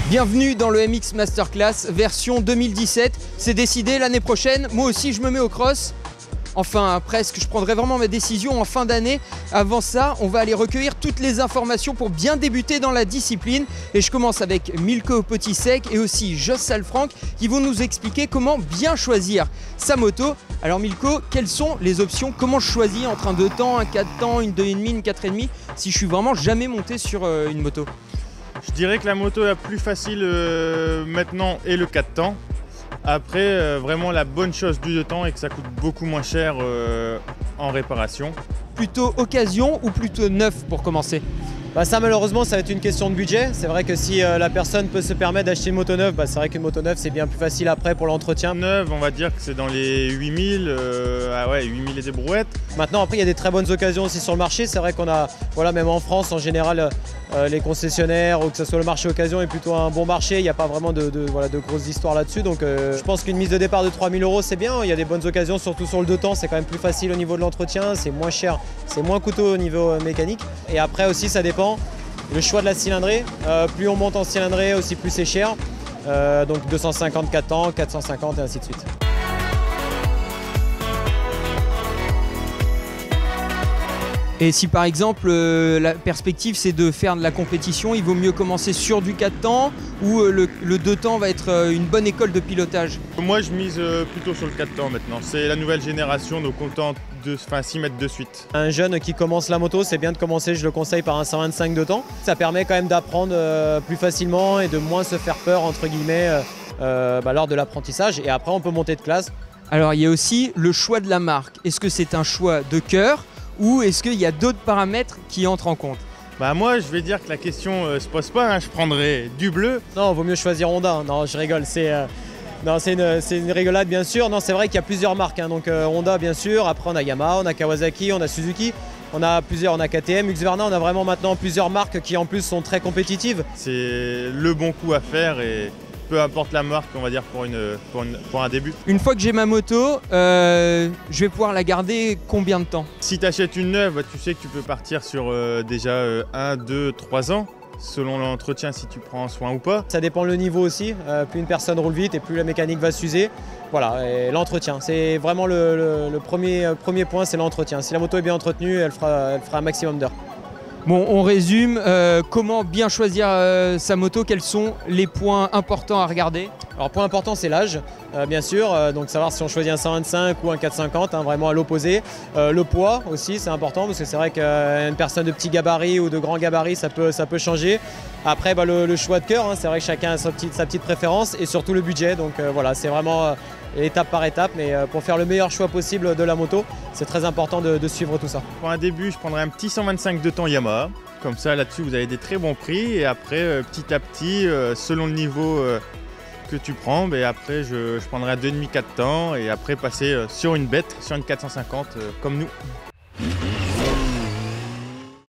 Bienvenue dans le MX Masterclass version 2017. C'est décidé, l'année prochaine, moi aussi je me mets au cross. Enfin presque, je prendrai vraiment ma décision en fin d'année. Avant ça, on va aller recueillir toutes les informations pour bien débuter dans la discipline. Et je commence avec Milko Potisek et aussi Jos Salfranck qui vont nous expliquer comment bien choisir sa moto. Alors Milko, quelles sont les options? Comment je choisis entre un 2 temps, un 4 temps, une 2,5, une 4,5 si je suis vraiment jamais monté sur une moto? Je dirais que la moto la plus facile maintenant est le 4 temps. Après, vraiment la bonne chose du 2 temps est que ça coûte beaucoup moins cher en réparation. Plutôt occasion ou plutôt neuf pour commencer? Ça malheureusement ça va être une question de budget. C'est vrai que si la personne peut se permettre d'acheter une moto neuve, c'est vrai qu'une moto neuve c'est bien plus facile après pour l'entretien. Neuve, on va dire que c'est dans les 8000, 8000 et des brouettes. Maintenant après il y a des très bonnes occasions aussi sur le marché. C'est vrai qu'on a, même en France en général, les concessionnaires ou que ce soit le marché occasion est plutôt un bon marché. Il n'y a pas vraiment de grosses histoires là-dessus. Donc je pense qu'une mise de départ de 3000 €, c'est bien. Il y a des bonnes occasions, surtout sur le 2 temps. C'est quand même plus facile au niveau de l'entretien. C'est moins cher, c'est moins coûteux au niveau mécanique. Et après aussi ça dépend le choix de la cylindrée. Plus on monte en cylindrée, aussi plus c'est cher. Donc 250 4 temps, 450 et ainsi de suite. Et si par exemple la perspective c'est de faire de la compétition, il vaut mieux commencer sur du 4 temps ou le 2 temps va être une bonne école de pilotage? Moi je mise plutôt sur le 4 temps maintenant. C'est la nouvelle génération, donc autant s'y mettre de suite. Un jeune qui commence la moto, c'est bien de commencer, je le conseille, par un 125 de temps. Ça permet quand même d'apprendre plus facilement et de moins se faire peur entre guillemets lors de l'apprentissage. Et après on peut monter de classe. Alors il y a aussi le choix de la marque. Est-ce que c'est un choix de cœur ou est-ce qu'il y a d'autres paramètres qui entrent en compte? Moi je vais dire que la question se pose pas, je prendrais du bleu. Non, vaut mieux choisir Honda. Non, je rigole, c'est une rigolade bien sûr. Non, c'est vrai qu'il y a plusieurs marques, donc Honda bien sûr, après on a Yamaha, on a Kawasaki, on a Suzuki, on a KTM, Husqvarna, on a vraiment maintenant plusieurs marques qui en plus sont très compétitives. C'est le bon coup à faire et peu importe la marque, on va dire, pour un début. Une fois que j'ai ma moto, je vais pouvoir la garder combien de temps? Si tu achètes une neuve, tu sais que tu peux partir sur déjà 1, 2, 3 ans, selon l'entretien, si tu prends soin ou pas. Ça dépend le niveau aussi, plus une personne roule vite et plus la mécanique va s'user. Voilà, et l'entretien, c'est vraiment le premier point, c'est l'entretien. Si la moto est bien entretenue, elle fera un maximum d'heures. Bon, on résume, comment bien choisir sa moto, quels sont les points importants à regarder? Alors point important c'est l'âge, bien sûr, donc savoir si on choisit un 125 ou un 450, vraiment à l'opposé. Le poids aussi c'est important parce que c'est vrai qu'une personne de petit gabarit ou de grand gabarit ça peut changer. Après le choix de cœur, c'est vrai que chacun a sa petite préférence et surtout le budget, donc voilà, c'est vraiment étape par étape, mais pour faire le meilleur choix possible de la moto, c'est très important de suivre tout ça. Pour un début, je prendrai un petit 125 de temps Yamaha, comme ça là-dessus vous avez des très bons prix et après petit à petit, selon le niveau que tu prends, après je prendrai un 2,5 4 temps et après passer sur une bête, sur une 450 comme nous.